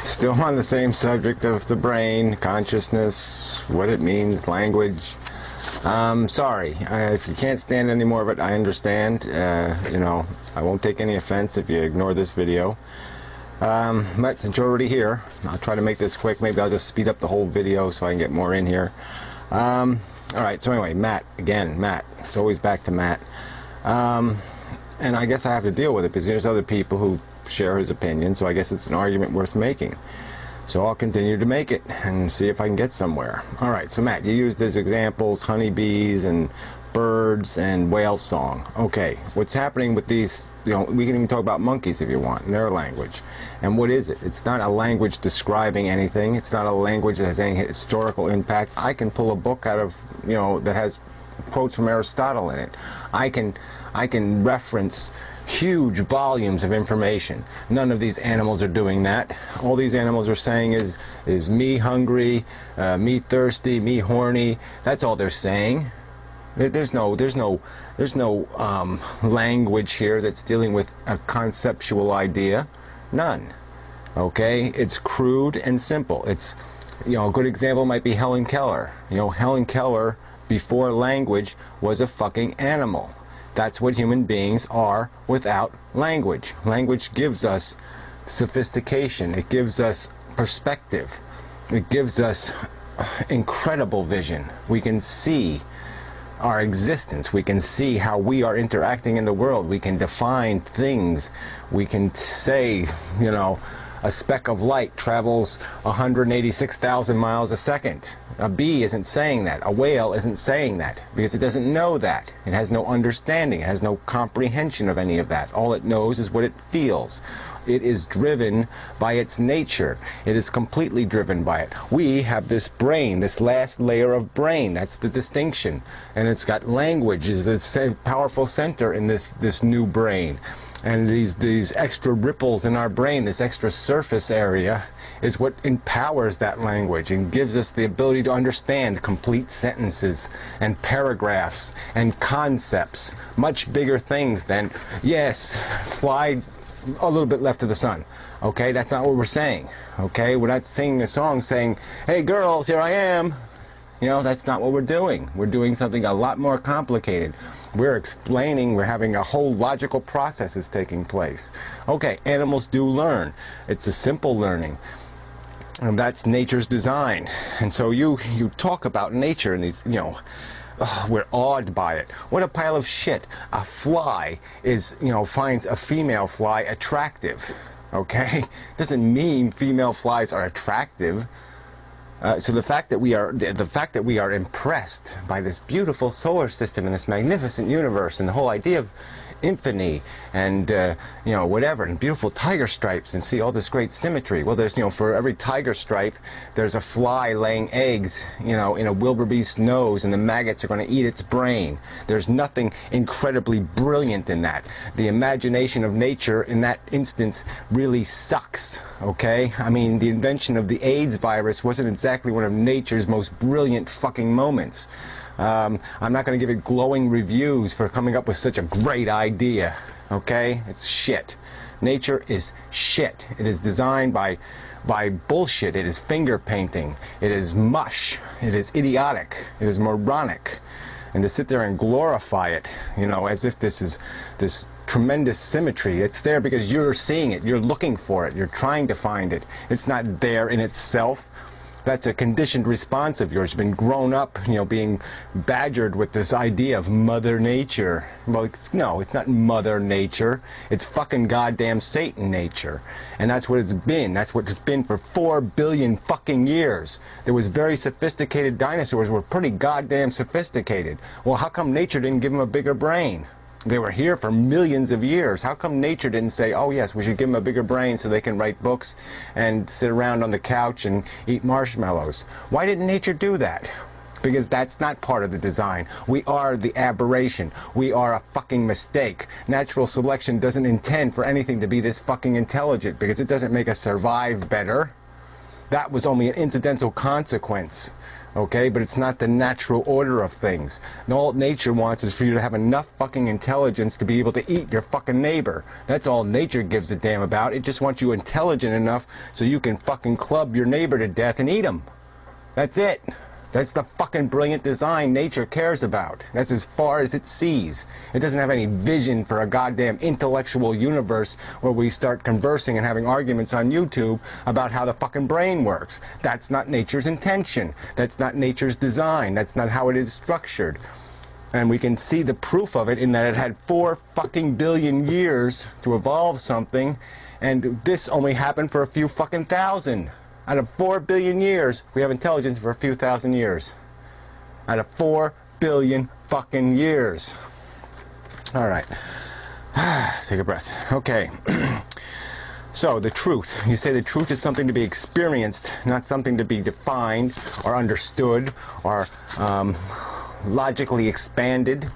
Still on the same subject of the brain, consciousness, what it means, language. Sorry, if you can't stand any more of it, I understand. You know, I won't take any offense if you ignore this video. But since you're already here, I'll try to make this quick. Maybe I'll just speed up the whole video so I can get more in here. Alright, so anyway, Matt. Again, Matt. It's always back to Matt. And I guess I have to deal with it because there's other people who share his opinion, so I guess it's an argument worth making. So I'll continue to make it and see if I can get somewhere. Alright, so Matt, you used as examples honeybees and birds and whale song. Okay, what's happening with these, you know, we can even talk about monkeys if you want, in their language. And what is it? It's not a language describing anything. It's not a language that has any historical impact. I can pull a book out of, you know, that has quotes from Aristotle in it. I can reference huge volumes of information. None of these animals are doing that. All these animals are saying is me hungry, me thirsty, me horny. That's all they're saying. There's no language here that's dealing with a conceptual idea. None. Okay, it's crude and simple. It's, you know, a good example might be Helen Keller. You know, Helen Keller before language was a fucking animal. That's what human beings are without language. Language gives us sophistication. It gives us perspective. It gives us incredible vision. We can see our existence. We can see how we are interacting in the world. We can define things. We can say, you know, a speck of light travels 186,000 miles a second. A bee isn't saying that. A whale isn't saying that because it doesn't know that. It has no understanding. It has no comprehension of any of that. All it knows is what it feels. It is driven by its nature. It is completely driven by it. We have this brain, this last layer of brain. That's the distinction. And it's got language is the powerful center in this new brain. And these extra ripples in our brain, this extra surface area, is what empowers that language and gives us the ability to understand complete sentences and paragraphs and concepts, much bigger things than, yes, fly a little bit left of the sun. Okay, that's not what we're saying. Okay, we're not singing a song saying, hey girls, here I am. You know, that's not what we're doing. We're doing something a lot more complicated. We're explaining, we're having a whole logical processes taking place. Okay, animals do learn. It's a simple learning. And that's nature's design. And so you talk about nature and these, you know, we're awed by it. What a pile of shit. A fly is, you know, finds a female fly attractive. Okay? Doesn't mean female flies are attractive. So the fact that we are impressed by this beautiful solar system and this magnificent universe and the whole idea of infinity and you know, whatever, and beautiful tiger stripes, and see all this great symmetry. Well, there's, you know, for every tiger stripe there's a fly laying eggs, you know, in a wildebeest's nose, and the maggots are going to eat its brain. There's nothing incredibly brilliant in that. The imagination of nature in that instance really sucks. Okay, I mean, the invention of the AIDS virus wasn't exactly one of nature's most brilliant fucking moments. I'm not going to give it glowing reviews for coming up with such a great idea. Okay? It's shit. Nature is shit. It is designed by bullshit. It is finger painting. It is mush. It is idiotic. It is moronic. And to sit there and glorify it, you know, as if this is this tremendous symmetry. It's there because you're seeing it. You're looking for it. You're trying to find it. It's not there in itself. That's a conditioned response of yours. You've been grown up, you know, being badgered with this idea of Mother Nature. Well, no, it's not Mother Nature. It's fucking goddamn Satan nature. And that's what it's been. That's what it's been for 4 billion fucking years. There was very sophisticated dinosaurs were pretty goddamn sophisticated. Well, how come nature didn't give them a bigger brain? They were here for millions of years. How come nature didn't say, oh yes, we should give them a bigger brain so they can write books and sit around on the couch and eat marshmallows? Why didn't nature do that? Because that's not part of the design. We are the aberration. We are a fucking mistake. Natural selection doesn't intend for anything to be this fucking intelligent because it doesn't make us survive better. That was only an incidental consequence. Okay, but it's not the natural order of things. And all nature wants is for you to have enough fucking intelligence to be able to eat your fucking neighbor. That's all nature gives a damn about. It just wants you intelligent enough so you can fucking club your neighbor to death and eat him. That's it. That's the fucking brilliant design nature cares about. That's as far as it sees. It doesn't have any vision for a goddamn intellectual universe where we start conversing and having arguments on YouTube about how the fucking brain works. That's not nature's intention. That's not nature's design. That's not how it is structured. And we can see the proof of it in that it had 4 fucking billion years to evolve something, and this only happened for a few fucking thousand. Out of 4 billion years, we have intelligence for a few thousand years. Out of 4 billion fucking years. All right. Take a breath. Okay. So, the truth. You say the truth is something to be experienced, not something to be defined or understood or logically expanded.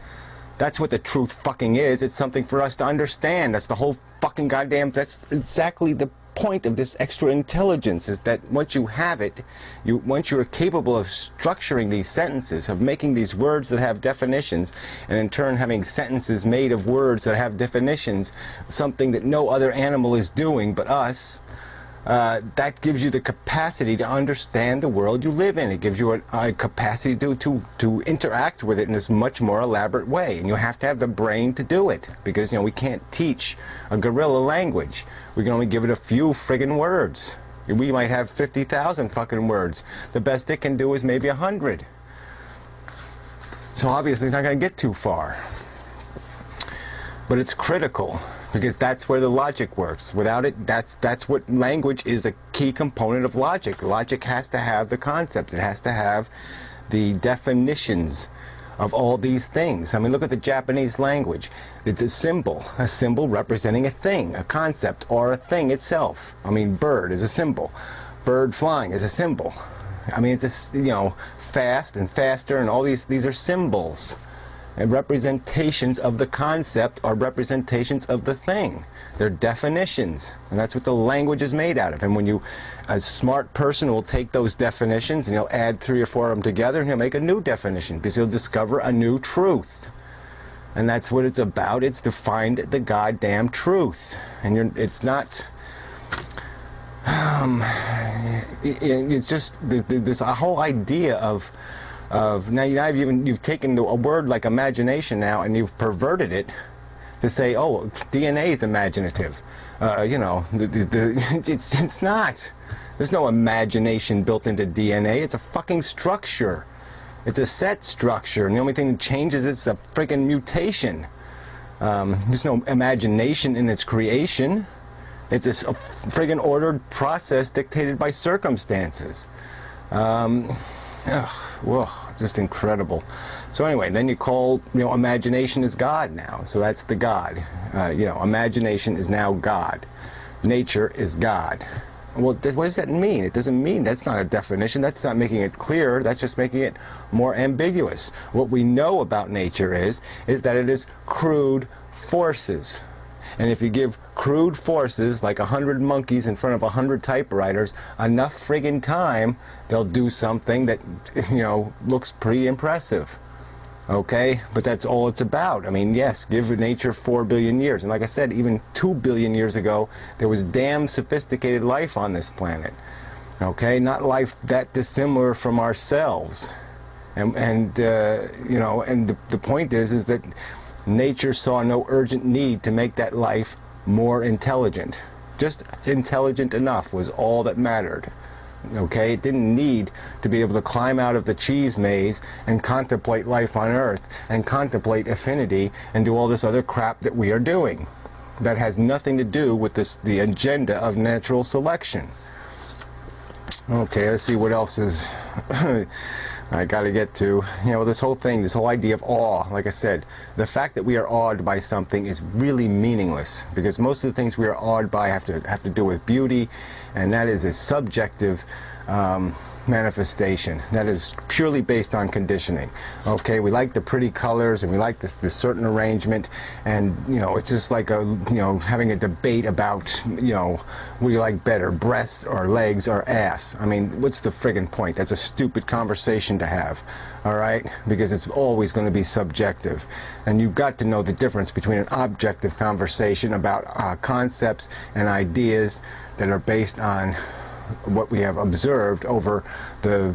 That's what the truth fucking is. It's something for us to understand. That's the whole fucking goddamn... That's exactly the point of this extra intelligence, is that once you have it, once you're capable of structuring these sentences, of making these words that have definitions, and in turn having sentences made of words that have definitions, something that no other animal is doing but us, that gives you the capacity to understand the world you live in. It gives you a capacity to interact with it in this much more elaborate way. And you have to have the brain to do it, because, you know, we can't teach a gorilla language. We can only give it a few friggin' words. We might have 50,000 fucking words. The best it can do is maybe 100. So obviously it's not going to get too far. But it's critical, because that's where the logic works. Without it, that's what language is, a key component of logic. Logic has to have the concepts. It has to have the definitions of all these things. I mean, look at the Japanese language. It's a symbol representing a thing, a concept, or a thing itself. I mean, bird is a symbol. Bird flying is a symbol. I mean, it's a, you know, fast and faster, and all these are symbols. And representations of the concept are representations of the thing. They're definitions, and that's what the language is made out of. And when you, a smart person will take those definitions and he'll add 3 or 4 of them together, and he'll make a new definition, because he'll discover a new truth. And that's what it's about. It's to find the goddamn truth. And it's not... it's just there's a whole idea of now you've taken a word like imagination now, and you've perverted it to say, oh, DNA is imaginative. You know, it's not. There's no imagination built into DNA. It's a fucking structure. It's a set structure, and the only thing that changes is a freaking mutation. There's no imagination in its creation. It's a friggin' ordered process dictated by circumstances. Whoa, just incredible. So anyway, then you call, you know, imagination is God now. So that's the God. You know, imagination is now God. Nature is God. Well, what does that mean? It doesn't mean, that's not a definition. That's not making it clearer. That's just making it more ambiguous. What we know about nature is that it is crude forces. And if you give crude forces, like 100 monkeys in front of 100 typewriters, enough friggin' time, they'll do something that, you know, looks pretty impressive. Okay? But that's all it's about. I mean, yes, give nature 4 billion years. And like I said, even 2 billion years ago, there was damn sophisticated life on this planet. Okay? Not life that dissimilar from ourselves. And you know, and the point is that nature saw no urgent need to make that life more intelligent. Just intelligent enough was all that mattered. Okay? It didn't need to be able to climb out of the cheese maze and contemplate life on Earth and contemplate affinity and do all this other crap that we are doing. That has nothing to do with the agenda of natural selection. Okay, let's see what else is... I got to get to, this whole thing, this whole idea of awe. Like I said, the fact that we are awed by something is really meaningless, because most of the things we are awed by have to do with beauty, and that is a subjective manifestation. That is purely based on conditioning. Okay, we like the pretty colors and we like this certain arrangement, and it's just like having a debate about what do you like better, breasts or legs or ass. I mean, what's the friggin' point? That's a stupid conversation to have. All right, because it's always going to be subjective, and you've got to know the difference between an objective conversation about concepts and ideas that are based on what we have observed over the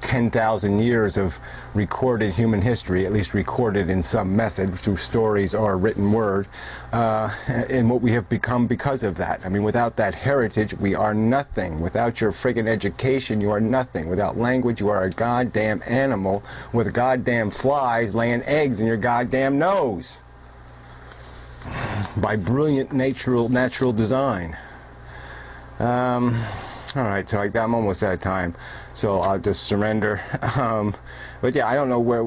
10,000 years of recorded human history, at least recorded in some method through stories or written word, and what we have become because of that. I mean, without that heritage, we are nothing. Without your friggin' education, you are nothing. Without language, you are a goddamn animal with goddamn flies laying eggs in your goddamn nose by brilliant natural design. All right, so I'm almost out of time, so I'll just surrender. But yeah, I don't know where,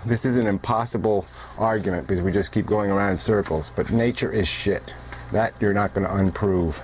this is an impossible argument because we just keep going around in circles, but nature is shit. That you're not going to unprove.